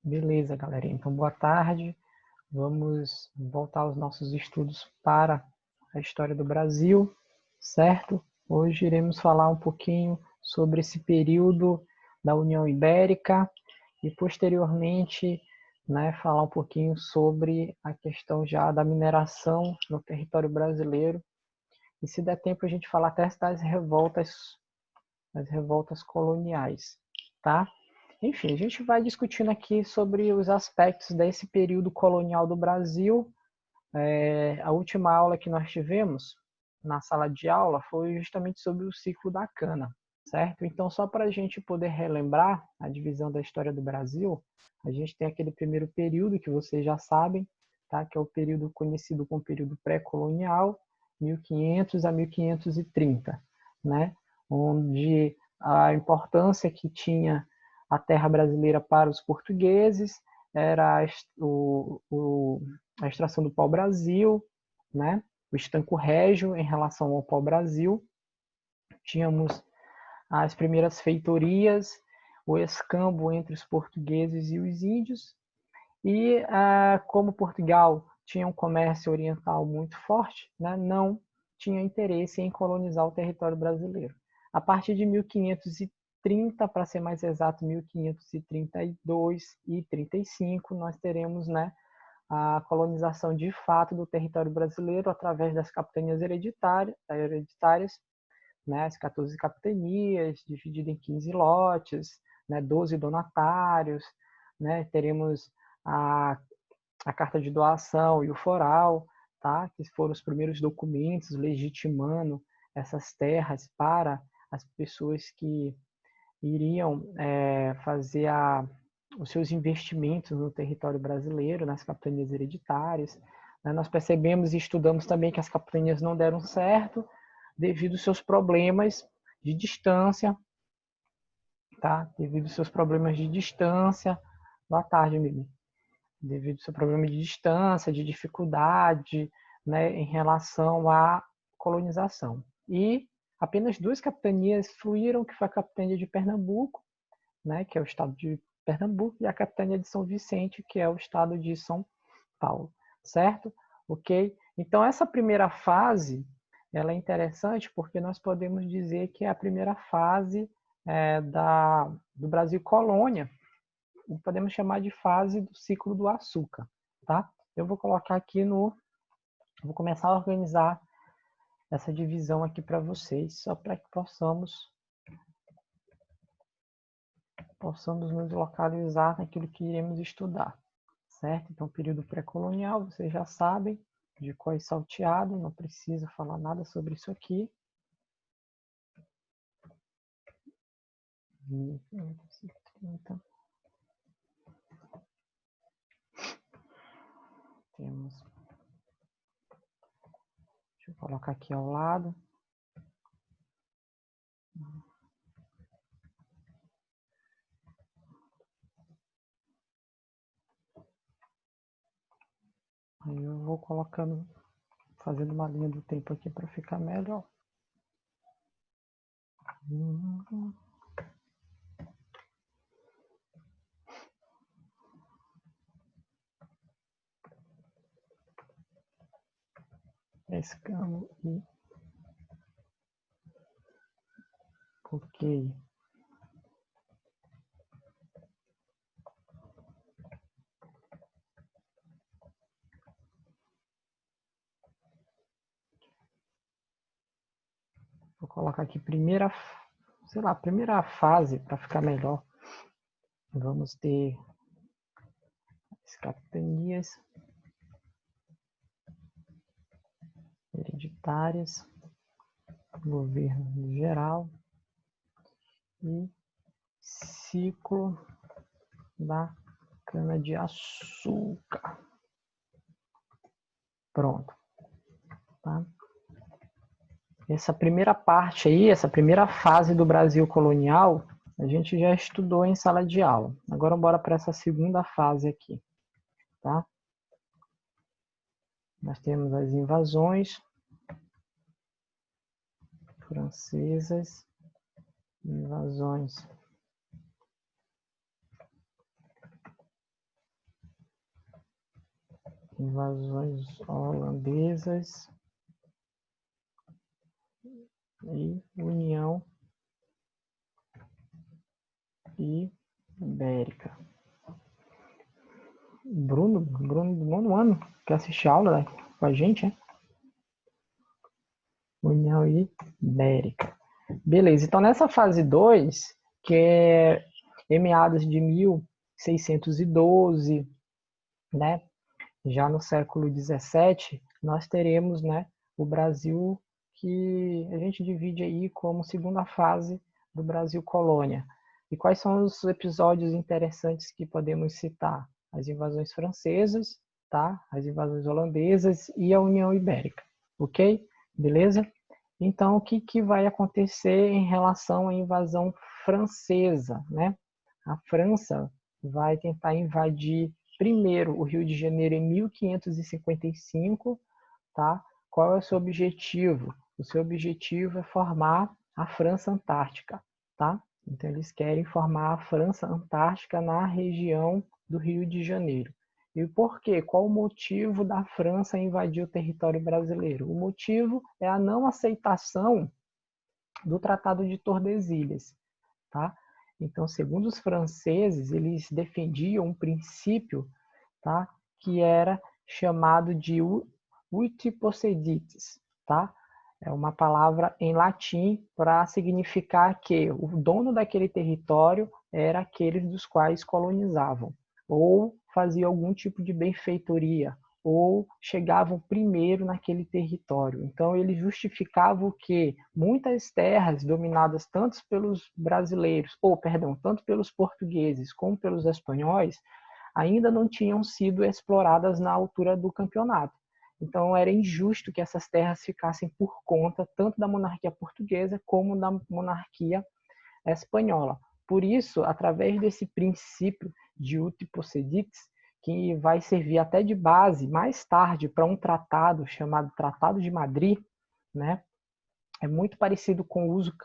Beleza, galera. Então, boa tarde. Vamos voltar aos nossos estudos para a história do Brasil, certo? Hoje iremos falar um pouquinho sobre esse período da União Ibérica e, posteriormente, falar um pouquinho sobre a questão já da mineração no território brasileiro. E, se der tempo, a gente falar até das revoltas coloniais, tá? Enfim, a gente vai discutindo aqui sobre os aspectos desse período colonial do Brasil. A última aula que nós tivemos na sala de aula foi justamente sobre o ciclo da cana, certo? Então, só para a gente poder relembrar a divisão da história do Brasil, a gente tem aquele primeiro período que vocês já sabem, tá? Que é o período conhecido como período pré-colonial, 1500 a 1530, né? Onde a importância que tinha a terra brasileira para os portugueses era a extração do pau-brasil, né? O estanco régio em relação ao pau-brasil. Tínhamos as primeiras feitorias, o escambo entre os portugueses e os índios. E como Portugal tinha um comércio oriental muito forte, né, não tinha interesse em colonizar o território brasileiro. A partir de 1530, para ser mais exato, 1532 e 35, nós teremos, a colonização de fato do território brasileiro através das capitanias hereditárias, as 14 capitanias, divididas em 15 lotes, 12 donatários, teremos a carta de doação e o foral, tá? Que foram os primeiros documentos legitimando essas terras para as pessoas que iriam fazer os seus investimentos no território brasileiro, nas capitanias hereditárias. Nós percebemos e estudamos também que as capitanias não deram certo devido aos seus problemas de distância, tá? Devido aos seus problemas de distância. Boa tarde, Mimi. Devido ao seu problema de distância, de dificuldade, em relação à colonização. E apenas duas capitanias fluíram, que foi a capitania de Pernambuco, que é o estado de Pernambuco, e a capitania de São Vicente, que é o estado de São Paulo, certo? Ok? Então, essa primeira fase, ela é interessante porque nós podemos dizer que é a primeira fase do Brasil colônia, podemos chamar de fase do ciclo do açúcar, tá? Eu vou colocar aqui vou começar a organizar essa divisão aqui para vocês, só para que possamos nos localizar naquilo que iremos estudar, certo? Então, período pré-colonial, vocês já sabem, de cor e salteado, não precisa falar nada sobre isso aqui. 1530. Temos... Deixa eu colocar aqui ao lado. Aí eu vou colocando, fazendo uma linha do tempo aqui para ficar melhor. Escambo e ok. Vou colocar aqui primeira fase para ficar melhor. Vamos ter as capitanias hereditárias, governo geral e ciclo da cana-de-açúcar. Pronto. Tá? Essa primeira parte aí, essa primeira fase do Brasil colonial, a gente já estudou em sala de aula. Agora bora para essa segunda fase aqui, tá? Nós temos as invasões francesas, invasões invasões holandesas e União Ibérica. Bruno do nono ano, que assiste a aula, né, com a gente, né? União Ibérica. Beleza, então nessa fase 2, que é em meados de 1612, né, já no século 17, nós teremos, né, o Brasil, que a gente divide aí como segunda fase do Brasil colônia. E quais são os episódios interessantes que podemos citar? As invasões francesas, tá? As invasões holandesas e a União Ibérica, ok? Beleza? Então, o que vai acontecer em relação à invasão francesa, né? A França vai tentar invadir primeiro o Rio de Janeiro em 1555, tá? Qual é o seu objetivo? O seu objetivo é formar a França Antártica, tá? Então, eles querem formar a França Antártica na região do Rio de Janeiro. E por quê? Qual o motivo da França invadir o território brasileiro? O motivo é a não aceitação do Tratado de Tordesilhas, tá? Então, segundo os franceses, eles defendiam um princípio, tá, que era chamado de uti possidetis, tá? É uma palavra em latim para significar que o dono daquele território era aqueles dos quais colonizavam, ou faziam algum tipo de benfeitoria, ou chegavam primeiro naquele território. Então, eles justificavam que muitas terras dominadas tanto pelos brasileiros, ou, perdão, tanto pelos portugueses como pelos espanhóis, ainda não tinham sido exploradas na altura do campeonato. Então, era injusto que essas terras ficassem por conta tanto da monarquia portuguesa como da monarquia espanhola. Por isso, através desse princípio de uti possidetis, que vai servir até de base mais tarde para um tratado chamado Tratado de Madrid, né? É muito parecido com o uso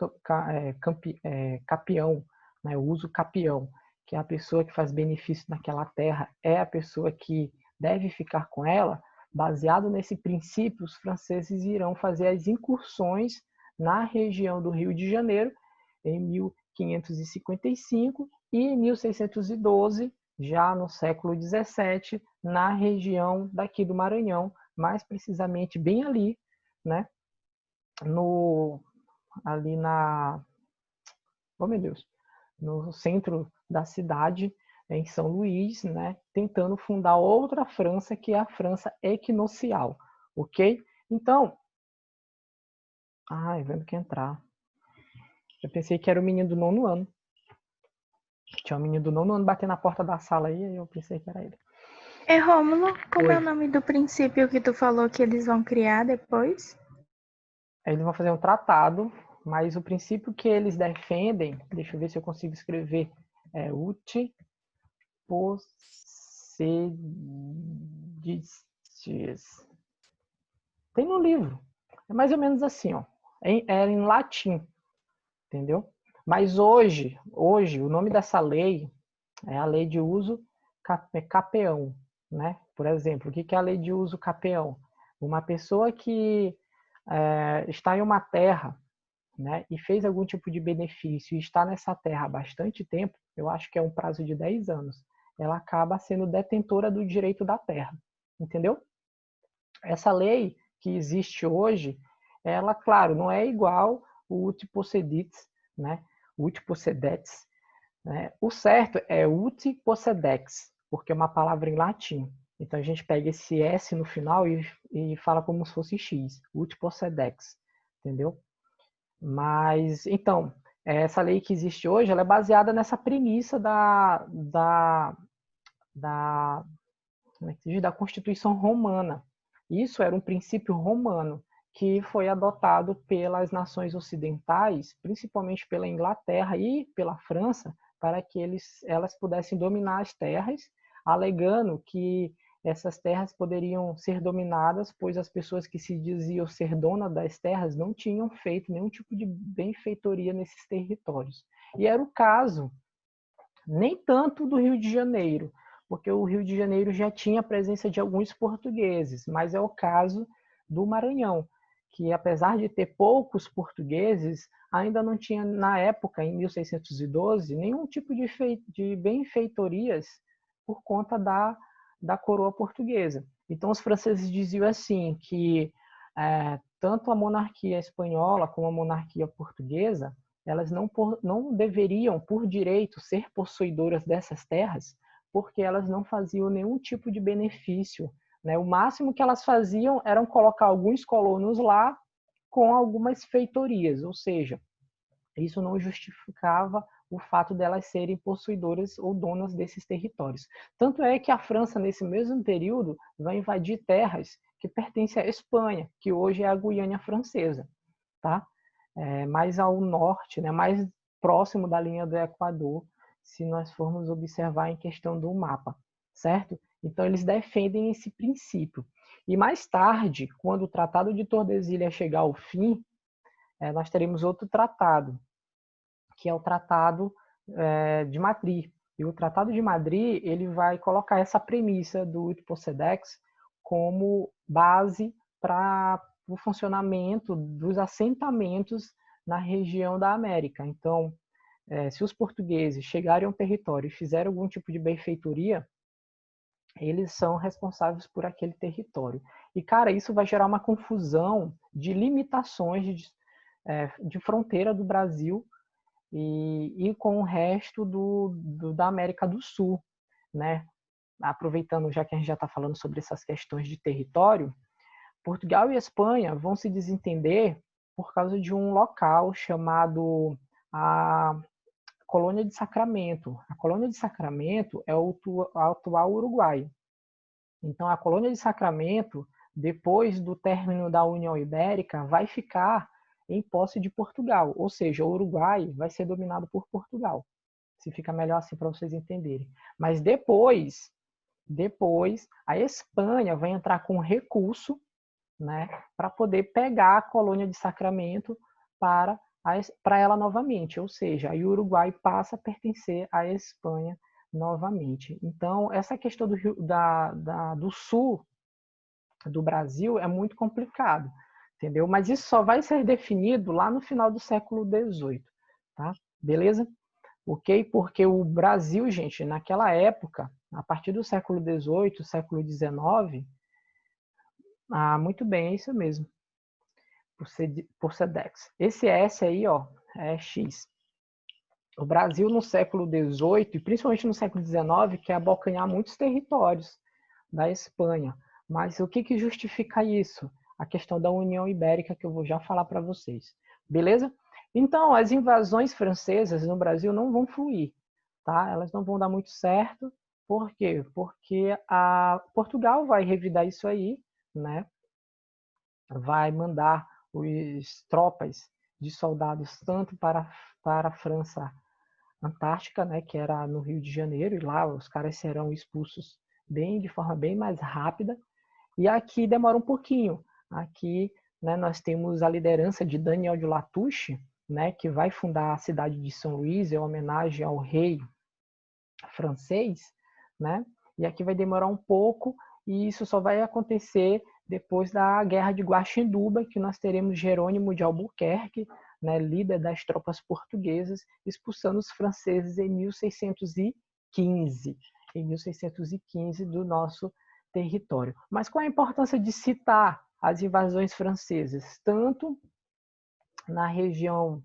capião, né? O uso capião, que é a pessoa que faz benefício naquela terra é a pessoa que deve ficar com ela. Baseado nesse princípio, os franceses irão fazer as incursões na região do Rio de Janeiro em 1555 e em 1612, já no século 17, na região daqui do Maranhão, mais precisamente bem ali, né? Ali oh meu Deus, no centro da cidade, em São Luís, né, tentando fundar outra França, que é a França equinocial, ok? Então, vendo que entrar. Eu pensei que era o menino do nono ano. Tinha um menino do nono ano batendo na porta da sala aí, eu pensei que era ele. Rômulo, como Oi. é o nome do princípio que tu falou que eles vão criar depois? Eles vão fazer um tratado, mas o princípio que eles defendem, deixa eu ver se eu consigo escrever, é uti possidetis. Tem no livro. É mais ou menos assim, ó. Era em latim, entendeu? Mas hoje, o nome dessa lei é a lei de uso capeão, né? Por exemplo, o que é a lei de uso capeão? Uma pessoa que está em uma terra, né, e fez algum tipo de benefício e está nessa terra há bastante tempo, eu acho que é um prazo de 10 anos, ela acaba sendo detentora do direito da terra, entendeu? Essa lei que existe hoje, ela, claro, não é igual o uti possidetis, né? Uti possidetis, né? O certo é uti possedex, porque é uma palavra em latim. Então a gente pega esse S no final e fala como se fosse X, uti possedex, entendeu? Mas, então, essa lei que existe hoje, ela é baseada nessa premissa da, como é que se diz? Da Constituição Romana. Isso era um princípio romano que foi adotado pelas nações ocidentais, principalmente pela Inglaterra e pela França, para que elas pudessem dominar as terras, alegando que essas terras poderiam ser dominadas, pois as pessoas que se diziam ser donas das terras não tinham feito nenhum tipo de benfeitoria nesses territórios. E era o caso nem tanto do Rio de Janeiro, porque o Rio de Janeiro já tinha a presença de alguns portugueses, mas é o caso do Maranhão, que apesar de ter poucos portugueses, ainda não tinha, na época, em 1612, nenhum tipo de benfeitorias por conta da coroa portuguesa. Então, os franceses diziam assim, que tanto a monarquia espanhola como a monarquia portuguesa, elas não deveriam, por direito, ser possuidoras dessas terras, porque elas não faziam nenhum tipo de benefício, né? O máximo que elas faziam era colocar alguns colonos lá com algumas feitorias, ou seja, isso não justificava o fato delas serem possuidoras ou donas desses territórios. Tanto é que a França, nesse mesmo período, vai invadir terras que pertencem à Espanha, que hoje é a Guiana Francesa, tá? Mais ao norte, né? Mais próximo da linha do Equador, se nós formos observar em questão do mapa, certo? Então, eles defendem esse princípio. E mais tarde, quando o Tratado de Tordesilhas chegar ao fim, nós teremos outro tratado, que é o Tratado de Madrid. E o Tratado de Madrid ele vai colocar essa premissa do Utposedex como base para o funcionamento dos assentamentos na região da América. Então, se os portugueses chegarem ao território e fizerem algum tipo de benfeitoria, eles são responsáveis por aquele território. E, cara, isso vai gerar uma confusão de limitações de fronteira do Brasil e com o resto da América do Sul, né? Aproveitando, já que a gente já está falando sobre essas questões de território, Portugal e Espanha vão se desentender por causa de um local chamado a Colônia de Sacramento. A Colônia de Sacramento é o atual Uruguai. Então, a Colônia de Sacramento, depois do término da União Ibérica, vai ficar em posse de Portugal, ou seja, o Uruguai vai ser dominado por Portugal. Se fica melhor assim para vocês entenderem. Mas depois a Espanha vai entrar com recurso, né, para poder pegar a Colônia de Sacramento para ela novamente, ou seja, aí o Uruguai passa a pertencer à Espanha novamente. Então, essa questão do sul do Brasil é muito complicado, entendeu? Mas isso só vai ser definido lá no final do século XVIII, tá? Beleza? Ok? Porque o Brasil, gente, naquela época, a partir do século XVIII, século XIX, muito bem, é isso mesmo, por SEDEX. Esse S aí, ó, é X. O Brasil no século XVIII, e principalmente no século XIX, quer abocanhar muitos territórios da Espanha. Mas o que justifica isso? A questão da União Ibérica, que eu vou já falar para vocês. Beleza? Então, as invasões francesas no Brasil não vão fluir, tá? Elas não vão dar muito certo. Por quê? Porque Portugal vai revidar isso aí, né? Vai mandar os tropas de soldados tanto para a França Antártica, né, que era no Rio de Janeiro, e lá os caras serão expulsos de forma bem mais rápida. E aqui demora um pouquinho. Aqui, né, nós temos a liderança de Daniel de Latouche, né, que vai fundar a cidade de São Luís em homenagem ao rei francês, né? E aqui vai demorar um pouco e isso só vai acontecer depois da Guerra de Guaxinduba, que nós teremos Jerônimo de Albuquerque, né, líder das tropas portuguesas, expulsando os franceses em 1615, do nosso território. Mas qual a importância de citar as invasões francesas, tanto na região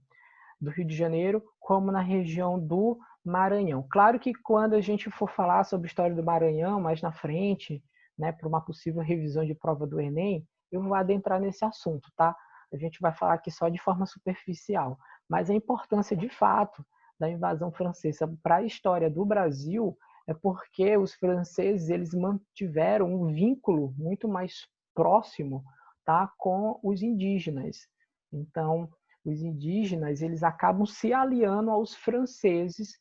do Rio de Janeiro, como na região do Maranhão? Claro que quando a gente for falar sobre a história do Maranhão mais na frente, né, para uma possível revisão de prova do Enem, eu vou adentrar nesse assunto, tá? A gente vai falar aqui só de forma superficial, mas a importância de fato da invasão francesa para a história do Brasil é porque os franceses eles mantiveram um vínculo muito mais próximo, tá, com os indígenas. Então, os indígenas eles acabam se aliando aos franceses,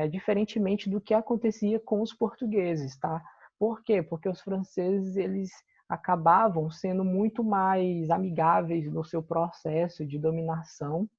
diferentemente do que acontecia com os portugueses, tá? Por quê? Porque os franceses eles acabavam sendo muito mais amigáveis no seu processo de dominação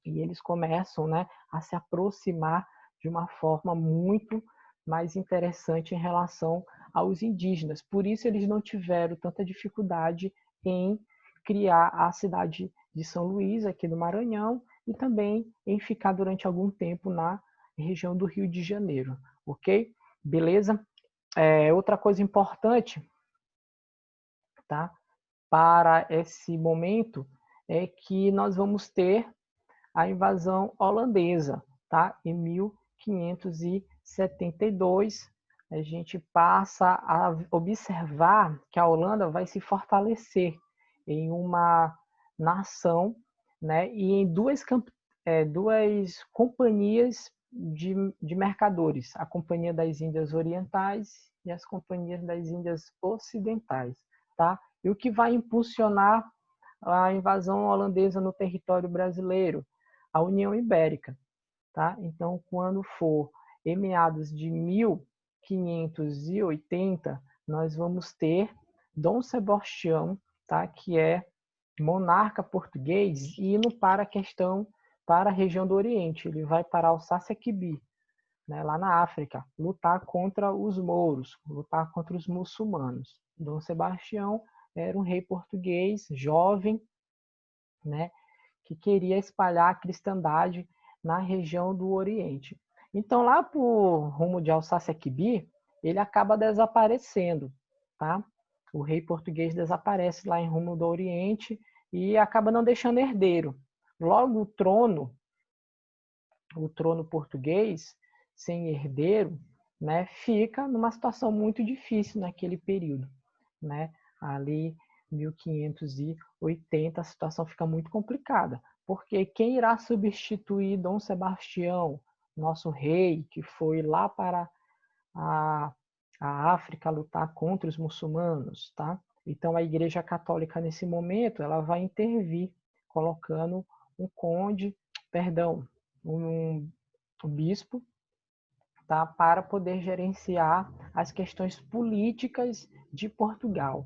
e eles começam, né, a se aproximar de uma forma muito mais interessante em relação aos indígenas. Por isso eles não tiveram tanta dificuldade em criar a cidade de São Luís, aqui do Maranhão, e também em ficar durante algum tempo na região do Rio de Janeiro, ok? Beleza? Outra coisa importante, tá? Para esse momento é que nós vamos ter a invasão holandesa, tá? Em 1572, a gente passa a observar que a Holanda vai se fortalecer em uma nação, né? E em duas companhias de mercadores, a Companhia das Índias Orientais e as Companhias das Índias Ocidentais, tá? E o que vai impulsionar a invasão holandesa no território brasileiro? A União Ibérica, tá? Então, quando for em meados de 1580, nós vamos ter Dom Sebastião, tá? Que é monarca português, indo para a região do Oriente. Ele vai para Alsácia-Quibi, né, lá na África, lutar contra os mouros, lutar contra os muçulmanos. Dom Sebastião era um rei português, jovem, né, que queria espalhar a cristandade na região do Oriente. Então, lá por rumo de Alsácia-Quibi, ele acaba desaparecendo, tá? O rei português desaparece lá em rumo do Oriente e acaba não deixando herdeiro. Logo, o trono português, sem herdeiro, né, fica numa situação muito difícil naquele período, né? Ali 1580, a situação fica muito complicada, porque quem irá substituir Dom Sebastião, nosso rei, que foi lá para a, a África lutar contra os muçulmanos, tá? Então a Igreja Católica nesse momento ela vai intervir, colocando um conde, perdão, um bispo, tá? Para poder gerenciar as questões políticas de Portugal.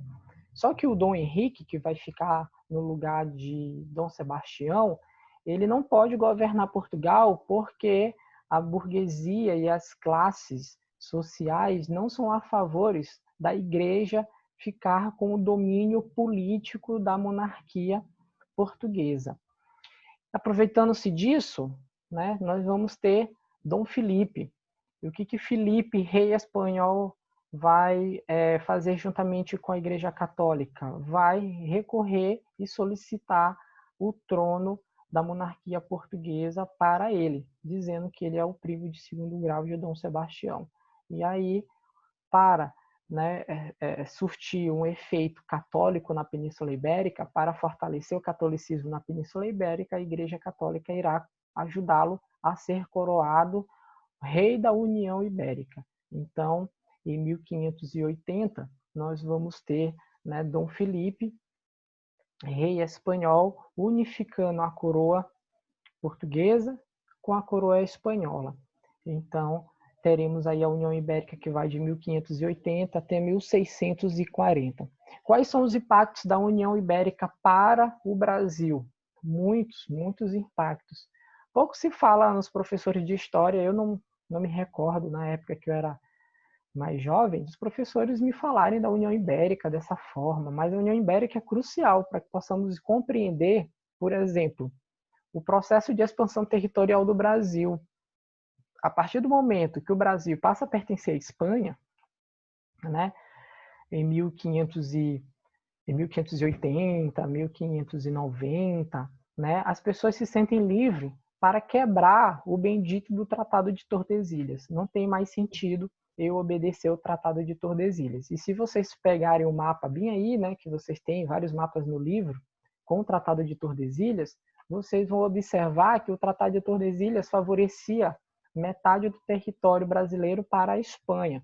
Só que o Dom Henrique, que vai ficar no lugar de Dom Sebastião, ele não pode governar Portugal porque a burguesia e as classes sociais não são a favor da igreja ficar com o domínio político da monarquia portuguesa. Aproveitando-se disso, né, nós vamos ter Dom Filipe. E o que Filipe, rei espanhol, vai fazer juntamente com a Igreja Católica? Vai recorrer e solicitar o trono da monarquia portuguesa para ele, dizendo que ele é o primo de segundo grau de Dom Sebastião. E aí, para surtir um efeito católico na Península Ibérica, para fortalecer o catolicismo na Península Ibérica, a Igreja Católica irá ajudá-lo a ser coroado rei da União Ibérica. Então, em 1580, nós vamos ter, né, Dom Filipe, rei espanhol, unificando a coroa portuguesa com a coroa espanhola. Então, teremos aí a União Ibérica que vai de 1580 até 1640. Quais são os impactos da União Ibérica para o Brasil? Muitos, muitos impactos. Pouco se fala nos professores de história, eu não me recordo, na época que eu era mais jovem, os professores me falarem da União Ibérica dessa forma, mas a União Ibérica é crucial para que possamos compreender, por exemplo, o processo de expansão territorial do Brasil. A partir do momento que o Brasil passa a pertencer à Espanha, né, em 1580, 1590, né, as pessoas se sentem livres para quebrar o bendito do Tratado de Tordesilhas. Não tem mais sentido eu obedecer o Tratado de Tordesilhas. E se vocês pegarem o mapa bem aí, né, que vocês têm vários mapas no livro, com o Tratado de Tordesilhas, vocês vão observar que o Tratado de Tordesilhas favorecia metade do território brasileiro para a Espanha.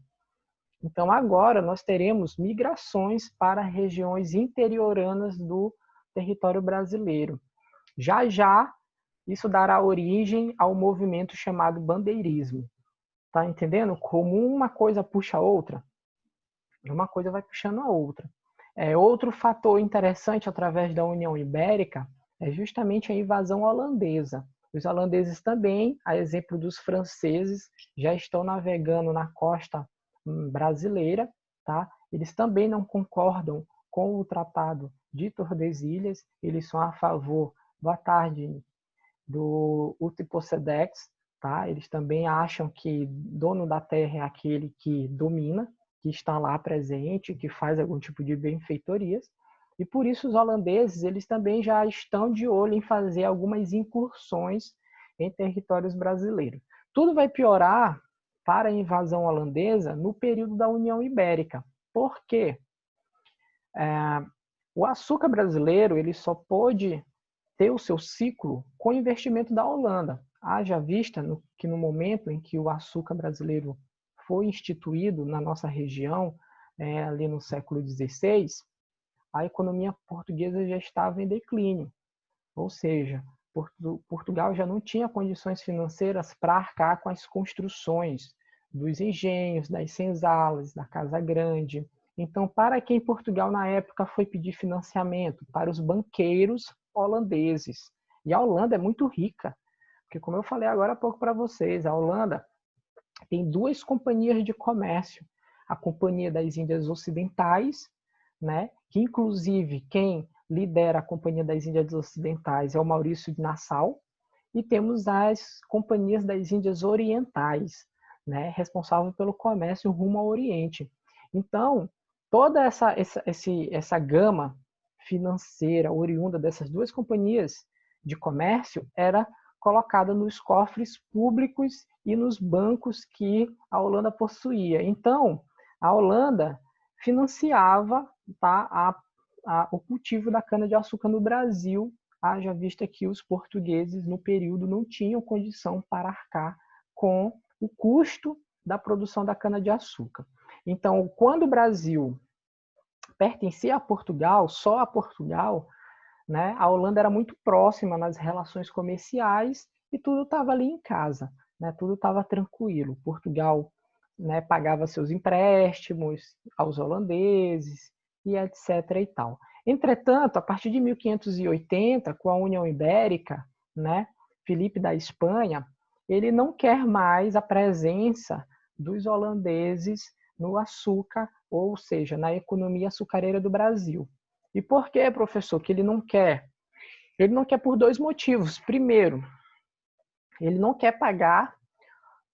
Então, agora nós teremos migrações para regiões interioranas do território brasileiro. Já já, isso dará origem ao movimento chamado bandeirismo. Tá entendendo? Como uma coisa puxa a outra, uma coisa vai puxando a outra. Outro fator interessante através da União Ibérica é justamente a invasão holandesa. Os holandeses também, a exemplo dos franceses, já estão navegando na costa brasileira, tá? Eles também não concordam com o Tratado de Tordesilhas, eles são a favor do ATAD, do Utipocedex, tá? Eles também acham que dono da terra é aquele que domina, que está lá presente, que faz algum tipo de benfeitorias. E por isso os holandeses, eles também já estão de olho em fazer algumas incursões em territórios brasileiros. Tudo vai piorar para a invasão holandesa no período da União Ibérica. Por quê? O açúcar brasileiro ele só pôde ter o seu ciclo com o investimento da Holanda. Haja vista que no momento em que o açúcar brasileiro foi instituído na nossa região, ali no século XVI, a economia portuguesa já estava em declínio. Ou seja, Portugal já não tinha condições financeiras para arcar com as construções dos engenhos, das senzalas, da Casa Grande. Então, para quem Portugal na época foi pedir financiamento? Para os banqueiros holandeses. E a Holanda é muito rica, porque como eu falei agora há pouco para vocês, a Holanda tem duas companhias de comércio. A Companhia das Índias Ocidentais, né, que inclusive quem lidera a Companhia das Índias Ocidentais é o Maurício de Nassau, e temos as Companhias das Índias Orientais, né, responsável pelo comércio rumo ao Oriente. Então, toda essa gama financeira oriunda dessas duas companhias de comércio era colocada nos cofres públicos e nos bancos que a Holanda possuía. Então, a Holanda financiava, tá, o cultivo da cana-de-açúcar no Brasil, haja vista que os portugueses, no período, não tinham condição para arcar com o custo da produção da cana-de-açúcar. Então, quando o Brasil pertencia a Portugal, só a Portugal, né, a Holanda era muito próxima nas relações comerciais e tudo estava ali em casa, né, tudo estava tranquilo. Portugal, né, pagava seus empréstimos aos holandeses e etc. e tal. Entretanto, a partir de 1580, com a União Ibérica, né, Filipe da Espanha, ele não quer mais a presença dos holandeses no açúcar, ou seja, na economia açucareira do Brasil. E por que, professor, que ele não quer? Ele não quer por dois motivos. Primeiro, ele não quer pagar,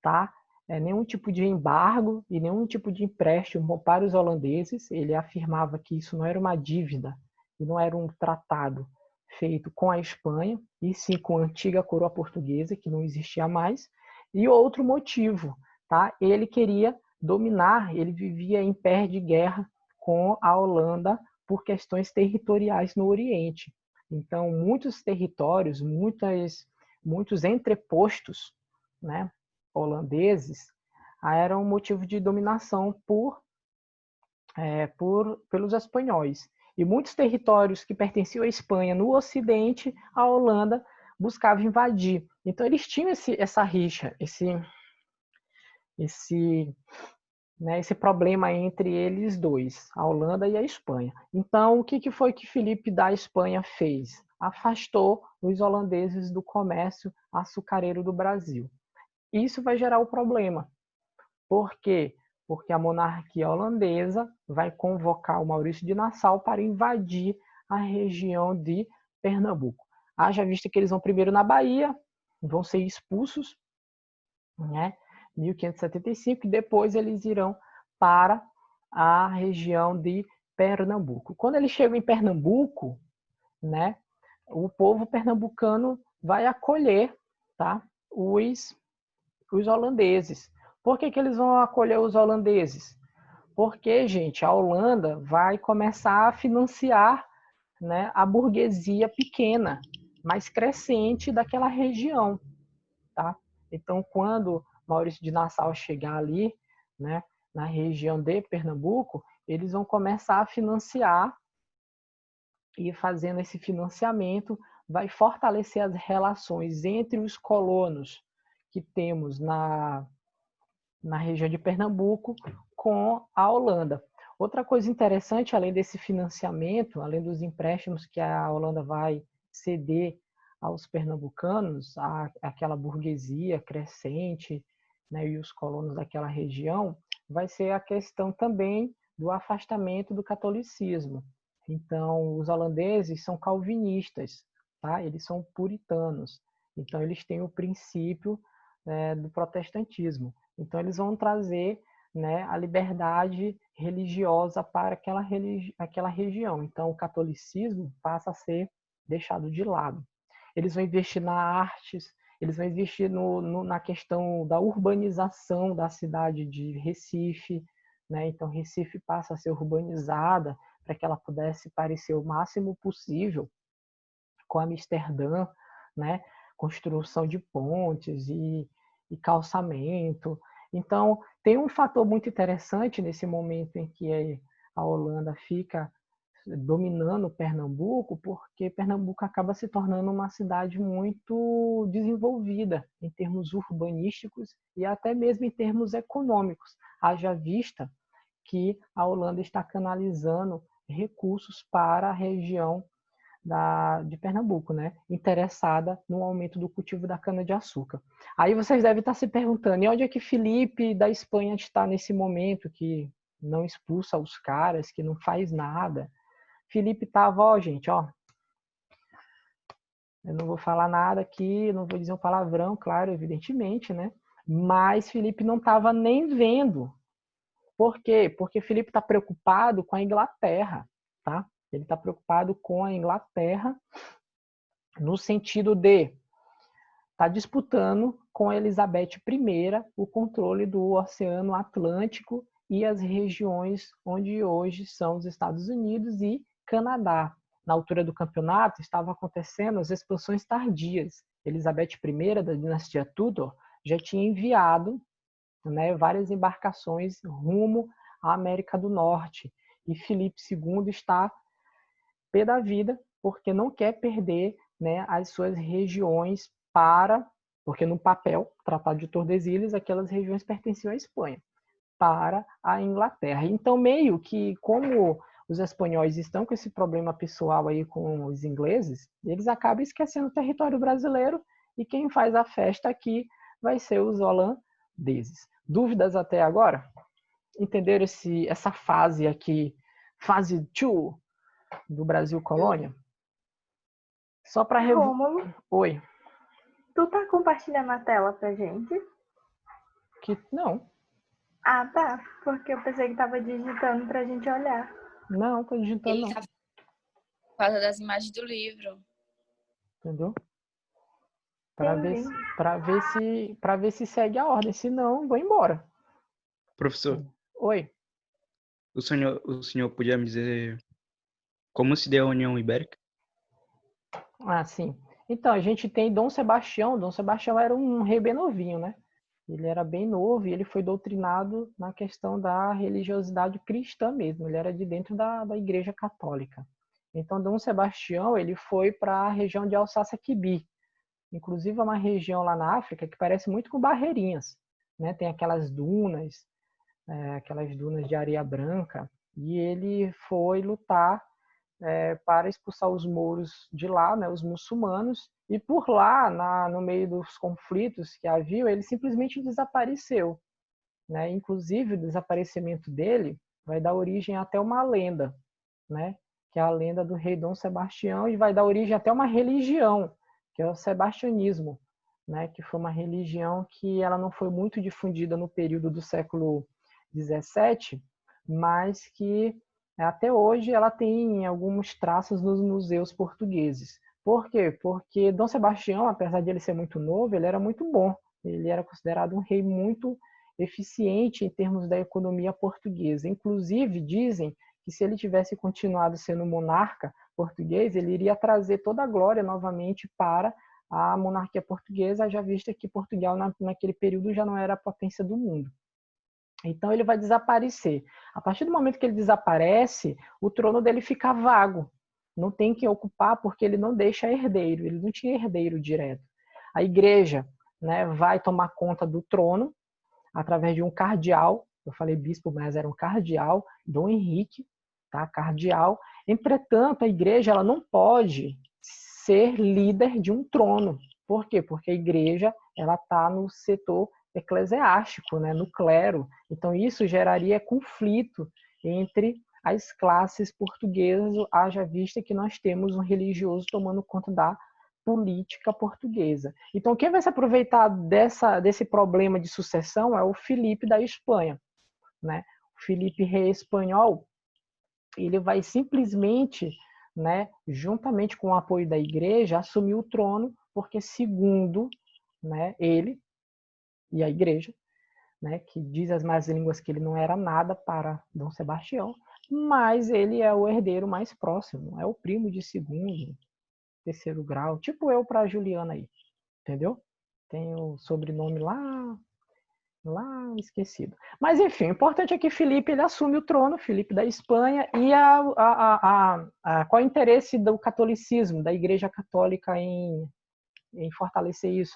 tá, nenhum tipo de embargo e nenhum tipo de empréstimo para os holandeses. Ele afirmava que isso não era uma dívida e não era um tratado feito com a Espanha, e sim com a antiga coroa portuguesa, que não existia mais. E outro motivo, tá? Ele queria dominar, ele vivia em pé de guerra com a Holanda por questões territoriais no Oriente. Então, muitos territórios, muitos entrepostos, né, holandeses, eram motivo de dominação pelos espanhóis. E muitos territórios que pertenciam à Espanha no Ocidente, a Holanda buscava invadir. Então, eles tinham essa rixa, esse problema entre eles dois, a Holanda e a Espanha. Então, o que foi que Filipe da Espanha fez? Afastou os holandeses do comércio açucareiro do Brasil. Isso vai gerar o problema. Por quê? Porque a monarquia holandesa vai convocar o Maurício de Nassau para invadir a região de Pernambuco. Haja vista que eles vão primeiro na Bahia, vão ser expulsos, né? 1575, e depois eles irão para a região de Pernambuco. Quando eles chegam em Pernambuco, né, o povo pernambucano vai acolher, tá, os holandeses. Por que eles vão acolher os holandeses? Porque, gente, a Holanda vai começar a financiar, né, a burguesia pequena, mais crescente daquela região, tá? Então, quando Maurício de Nassau chegar ali, né, na região de Pernambuco, eles vão começar a financiar, e fazendo esse financiamento vai fortalecer as relações entre os colonos que temos na região de Pernambuco com a Holanda. Outra coisa interessante, além desse financiamento, além dos empréstimos que a Holanda vai ceder aos pernambucanos, aquela burguesia crescente, né, e os colonos daquela região, vai ser a questão também do afastamento do catolicismo. Então, os holandeses são calvinistas, tá? Eles são puritanos. Então, eles têm o princípio do protestantismo. Então, eles vão trazer, né, a liberdade religiosa para aquela região. Então, o catolicismo passa a ser deixado de lado. Eles vão investir na artes, eles vão investir na questão da urbanização da cidade de Recife, né? Então, Recife passa a ser urbanizada para que ela pudesse parecer o máximo possível com Amsterdã, né? Construção de pontes e calçamento. Então, tem um fator muito interessante nesse momento em que a Holanda fica dominando Pernambuco, porque Pernambuco acaba se tornando uma cidade muito desenvolvida em termos urbanísticos e até mesmo em termos econômicos. Haja vista que a Holanda está canalizando recursos para a região de Pernambuco, né? Interessada no aumento do cultivo da cana-de-açúcar. Aí vocês devem estar se perguntando, e onde é que Felipe da Espanha está nesse momento, que não expulsa os caras, que não faz nada? Felipe estava, ó, gente, ó. Eu não vou falar nada aqui, não vou dizer um palavrão, claro, evidentemente, né? Mas Felipe não estava nem vendo. Por quê? Porque Felipe está preocupado com a Inglaterra, tá? Ele está preocupado com a Inglaterra no sentido de estar disputando com a Elizabeth I o controle do Oceano Atlântico e as regiões onde hoje são os Estados Unidos e Canadá. Na altura do campeonato, estavam acontecendo as expansões tardias. Elizabeth I, da dinastia Tudor, já tinha enviado, né, várias embarcações rumo à América do Norte. E Filipe II está pé da vida, porque não quer perder, né, as suas regiões porque no papel, Tratado de Tordesilhas, aquelas regiões pertenciam à Espanha, para a Inglaterra. Então, meio que, como os espanhóis estão com esse problema pessoal aí com os ingleses, eles acabam esquecendo o território brasileiro e quem faz a festa aqui vai ser os holandeses. Dúvidas até agora? Entenderam essa fase aqui, fase 2 do Brasil Colônia? Só para Rômulo, Oi. tu tá compartilhando a tela pra gente? Não. Ah, tá. Porque eu pensei que tava digitando pra gente olhar. Não, tô digitando não. Por causa das imagens do livro. Entendeu? Para ver se segue a ordem, se não, vou embora. Professor, Oi. o senhor podia me dizer como se deu a União Ibérica? Ah, sim. Então, a gente tem Dom Sebastião. Dom Sebastião era um rei bem novinho, né? Ele era bem novo e ele foi doutrinado na questão da religiosidade cristã mesmo. Ele era de dentro da Igreja Católica. Então, Dom Sebastião, ele foi para a região de Alsácia-Quibi. Inclusive, é uma região lá na África que parece muito com Barreirinhas, né? Tem aquelas dunas de areia branca. E ele foi lutar para expulsar os mouros de lá, né, os muçulmanos, e por lá, no meio dos conflitos que havia, ele simplesmente desapareceu. Né? Inclusive, o desaparecimento dele vai dar origem até uma lenda, né? Que é a lenda do rei Dom Sebastião, e vai dar origem até uma religião, que é o sebastianismo, né? Que foi uma religião que ela não foi muito difundida no período do século XVII, mas que até hoje ela tem alguns traços nos museus portugueses. Por quê? Porque Dom Sebastião, apesar de ele ser muito novo, ele era muito bom. Ele era considerado um rei muito eficiente em termos da economia portuguesa. Inclusive, dizem que se ele tivesse continuado sendo monarca português, ele iria trazer toda a glória novamente para a monarquia portuguesa, já vista que Portugal, naquele período, já não era a potência do mundo. Então ele vai desaparecer. A partir do momento que ele desaparece, o trono dele fica vago. Não tem quem ocupar porque ele não deixa herdeiro. Ele não tinha herdeiro direto. A igreja, né, vai tomar conta do trono através de um cardeal. Eu falei bispo, mas era um cardeal, Dom Henrique, tá? Cardeal. Entretanto, a igreja ela não pode ser líder de um trono. Por quê? Porque a igreja ela está no setor eclesiástico, né, no clero. Então isso geraria conflito entre as classes portuguesas, haja vista que nós temos um religioso tomando conta da política portuguesa. Então quem vai se aproveitar desse problema de sucessão é o Filipe da Espanha, né? O Filipe rei espanhol, ele vai simplesmente, né, juntamente com o apoio da igreja, assumir o trono, porque segundo, né, ele e a igreja, né, que diz as más línguas que ele não era nada para Dom Sebastião, mas ele é o herdeiro mais próximo, é o primo de segundo, terceiro grau, tipo eu para Juliana aí, entendeu? Tem o sobrenome lá esquecido. Mas enfim, o importante é que Filipe ele assume o trono, Filipe da Espanha, e qual é o interesse do catolicismo, da Igreja Católica em fortalecer isso?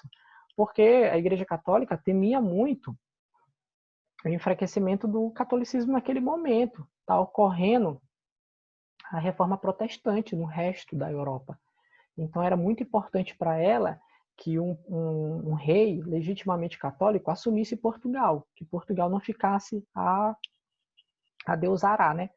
Porque a Igreja Católica temia muito o enfraquecimento do catolicismo naquele momento. Está ocorrendo a reforma protestante no resto da Europa. Então era muito importante para ela que um rei legitimamente católico assumisse Portugal, que Portugal não ficasse a Deus dará, né?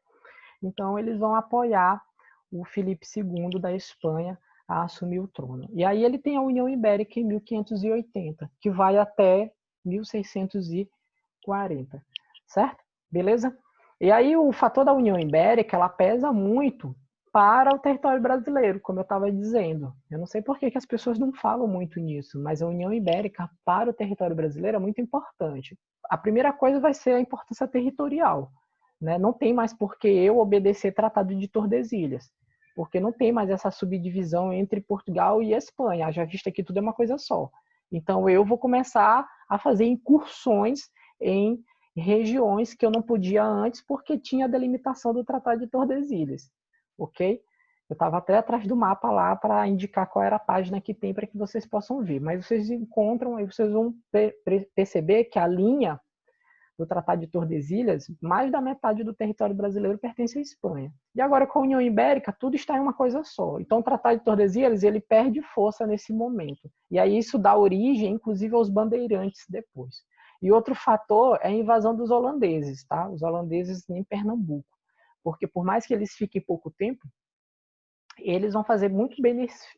Então eles vão apoiar o Filipe II da Espanha a assumir o trono. E aí ele tem a União Ibérica em 1580, que vai até 1640, certo? Beleza? E aí o fator da União Ibérica, ela pesa muito para o território brasileiro, como eu estava dizendo. Eu não sei por que as pessoas não falam muito nisso, mas a União Ibérica para o território brasileiro é muito importante. A primeira coisa vai ser a importância territorial, né? Não tem mais por que eu obedecer Tratado de Tordesilhas, porque não tem mais essa subdivisão entre Portugal e Espanha, já visto que tudo é uma coisa só. Então eu vou começar a fazer incursões em regiões que eu não podia antes porque tinha a delimitação do Tratado de Tordesilhas, ok? Eu estava até atrás do mapa lá para indicar qual era a página que tem para que vocês possam ver, mas vocês encontram e vocês vão perceber que a linha do Tratado de Tordesilhas, mais da metade do território brasileiro pertence à Espanha. E agora com a União Ibérica, tudo está em uma coisa só. Então o Tratado de Tordesilhas, ele perde força nesse momento. E aí isso dá origem, inclusive, aos bandeirantes depois. E outro fator é a invasão dos holandeses, tá? Os holandeses em Pernambuco. Porque por mais que eles fiquem pouco tempo, eles vão fazer muitos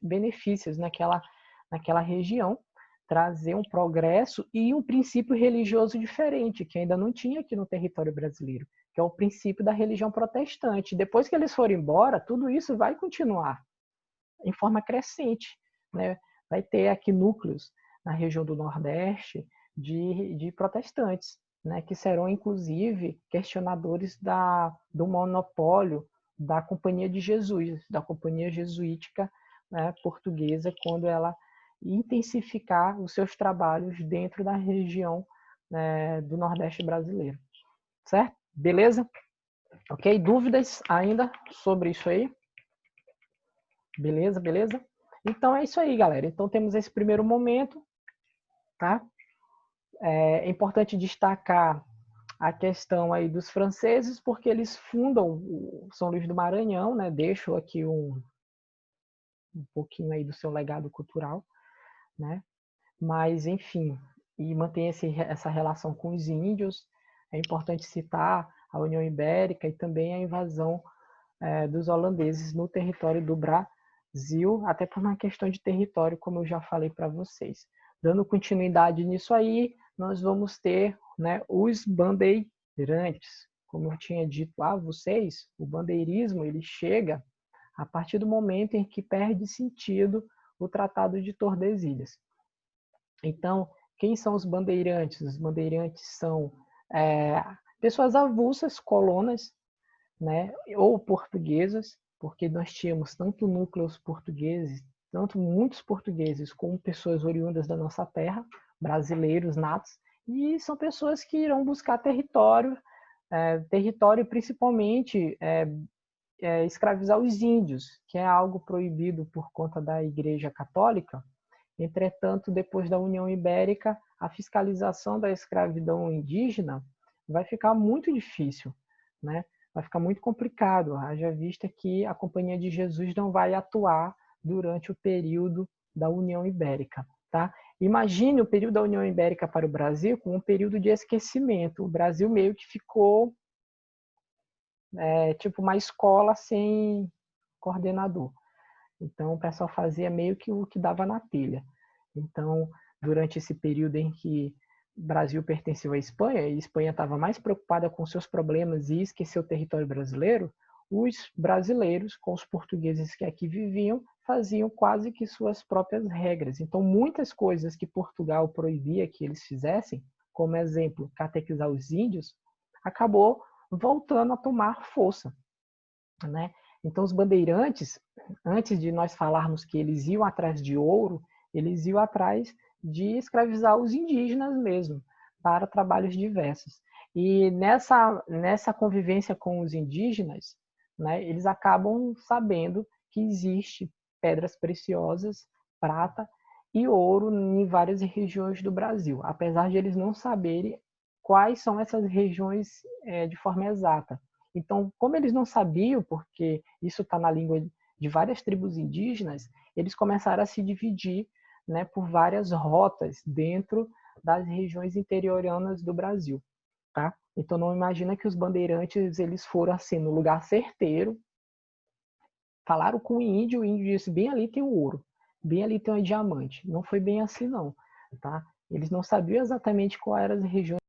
benefícios naquela região, trazer um progresso e um princípio religioso diferente, que ainda não tinha aqui no território brasileiro, que é o princípio da religião protestante. Depois que eles forem embora, tudo isso vai continuar em forma crescente, né? Vai ter aqui núcleos na região do Nordeste de protestantes, né? Que serão, inclusive, questionadores do monopólio da Companhia de Jesus, da Companhia Jesuítica, né, portuguesa, quando ela intensificar os seus trabalhos dentro da região, né, do Nordeste brasileiro. Certo? Beleza? Ok? Dúvidas ainda sobre isso aí? Beleza, beleza? Então é isso aí, galera. Então temos esse primeiro momento, tá? É importante destacar a questão aí dos franceses, porque eles fundam o São Luís do Maranhão, né? Deixo aqui um pouquinho aí do seu legado cultural, né? Mas, enfim, e mantém essa relação com os índios. É importante citar a União Ibérica e também a invasão dos holandeses no território do Brasil, até por uma questão de território, como eu já falei para vocês. Dando continuidade nisso aí, nós vamos ter, né, os bandeirantes. Como eu tinha dito a vocês, o bandeirismo ele chega a partir do momento em que perde sentido o Tratado de Tordesilhas. Então, quem são os bandeirantes? Os bandeirantes são pessoas avulsas, colonas, né, ou portuguesas, porque nós tínhamos tanto núcleos portugueses, tanto muitos portugueses, como pessoas oriundas da nossa terra, brasileiros natos, e são pessoas que irão buscar território principalmente escravizar os índios, que é algo proibido por conta da Igreja Católica. Entretanto, depois da União Ibérica, a fiscalização da escravidão indígena vai ficar muito difícil, né? Vai ficar muito complicado, haja vista que a Companhia de Jesus não vai atuar durante o período da União Ibérica, tá? Imagine o período da União Ibérica para o Brasil como um período de esquecimento. O Brasil meio que ficou tipo uma escola sem coordenador. Então, o pessoal fazia meio que o que dava na telha. Então, durante esse período em que o Brasil pertenceu à Espanha, e a Espanha estava mais preocupada com seus problemas e esqueceu o território brasileiro, os brasileiros, com os portugueses que aqui viviam, faziam quase que suas próprias regras. Então, muitas coisas que Portugal proibia que eles fizessem, como exemplo, catequizar os índios, acabou voltando a tomar força, né? Então, os bandeirantes, antes de nós falarmos que eles iam atrás de ouro, eles iam atrás de escravizar os indígenas mesmo, para trabalhos diversos. E nessa convivência com os indígenas, né, eles acabam sabendo que existe pedras preciosas, prata e ouro em várias regiões do Brasil, apesar de eles não saberem quais são essas regiões de forma exata. Então, como eles não sabiam, porque isso está na língua de várias tribos indígenas, eles começaram a se dividir, né, por várias rotas dentro das regiões interioranas do Brasil, tá? Então, não imagina que os bandeirantes eles foram assim no lugar certeiro, falaram com o índio disse, bem ali tem o ouro, bem ali tem o diamante. Não foi bem assim, não, tá? Eles não sabiam exatamente quais eram as regiões